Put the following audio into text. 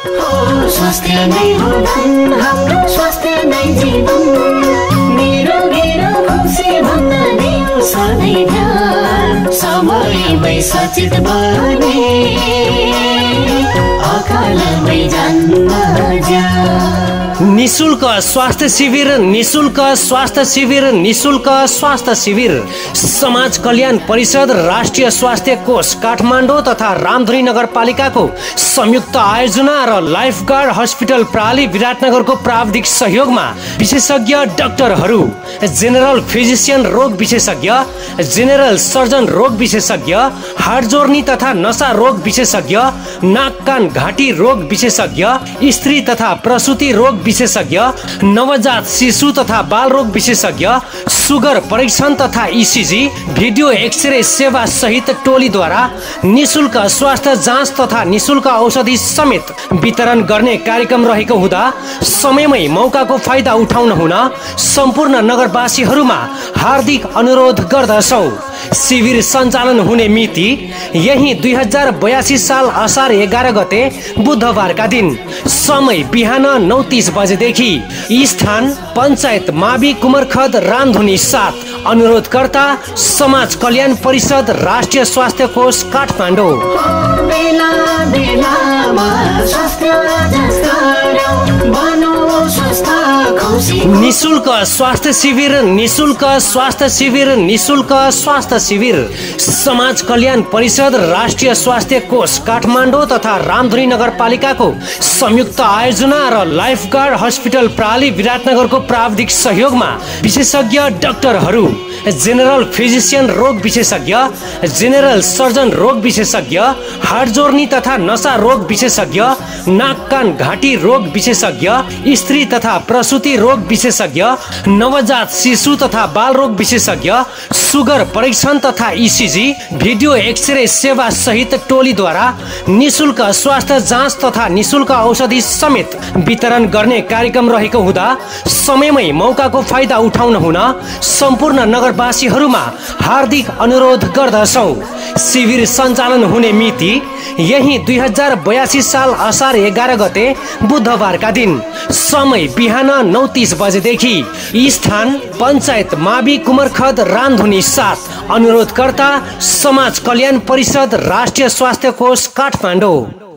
स्वास्थ्य नै हो धन हाम्रो स्वास्थ्य नै जीवन निरोगी र खुसी भन्न दियो सधैँ ध्यान समयमै सचेत बने अकालमै जान्न जा निशुल्क स्वास्थ्य शिविर निशुल्क स्वास्थ्य शिविर निशुल्क स्वास्थ्य शिविर समाज कल्याण परिषद राष्ट्रिय स्वास्थ्य कोष काठमाडौँ तथा रामधुनी नगरपालिकाको संयुक्त आयोजना र लाइफगार्ड हस्पिटल प्राली विराटनगरको प्राविधिक सहयोगमा विशेषज्ञ डाक्टरहरू जेनरल फिजिशियन रोग विशेषज्ञ जेनरल सर्जन रोग विशेषज्ञ हाड जोर्नी तथा नशा रोग विशेषज्ञ नाक कान घाँटी रोग विशेषज्ञ स्त्री तथा प्रसूति रोग विशेषज्ञ नवजात शिशु तथा बाल रोग विशेषज्ञ सुगर परीक्षण तथा इसिजी भिडियो एक्सरे सेवा सहित टोलीद्वारा निशुल्क स्वास्थ्य जाँच तथा निशुल्क औषधि समेत वितरण गर्ने कार्यक्रम रहेको हुँदा समयमै मौकाको फाइदा उठाउन हुन सम्पूर्ण नगरवासीहरूमा हार्दिक अनुरोध गर्दछौ। शिविर सञ्चालन हुने मिति यही 2082 साल असार 11 गते बुधबारका दिन समय बिहान 9:30 बजेदेखि स्थान पञ्चायत मावि कुमरखद रामधुनी 7 अनुरोधकर्ता समाज कल्याण परिषद राष्ट्रिय स्वास्थ्य कोष काठमाडौँ। निशुल्क स्वास्थ्य शिविर निशुल्क स्वास्थ्य शिविर निशुल्क स्वास्थ्य शिविर समाज कल्याण परिषद राष्ट्रिय स्वास्थ्य कोष काठमाडौँ तथा रामधुनी नगरपालिकाको संयुक्त आयोजना र लाइफगार्ड हस्पिटल प्राली विराटनगरको प्राविधिक सहयोगमा विशेषज्ञ डाक्टरहरू जेनरल फिजिशियन रोग विशेषज्ञ जेनरल सर्जन रोग विशेषज्ञ हाड जोर्नी तथा नशा रोग विशेषज्ञ नाक कान घाँटी रोग विशेषज्ञ स्त्री तथा प्रसूति रोग विशेषज्ञ नवजात शिशु तथा बाल रोग विशेषज्ञ सुगर परीक्षण तथा इसिजी भिडियो एक्सरे सेवा सहित टोलीद्वारा निशुल्क स्वास्थ्य जाँच तथा निशुल्क औषधि समेत वितरण गर्ने कार्यक्रम रहेको हुँदा समयमै मौकाको फाइदा उठाउन हुन सम्पूर्ण नगरवासीहरूमा हार्दिक अनुरोध गर्दछौ। शिविर सञ्चालन हुने मिति यही 2082 साल असार 11 गते बुधबारका दिन समय बिहान 9:30 बजेदेखि स्थान पञ्चायत मावि कुमरखद रामधुनी 7 अनुरोधकर्ता समाज कल्याण परिषद राष्ट्रिय स्वास्थ्य कोष काठमाडौँ।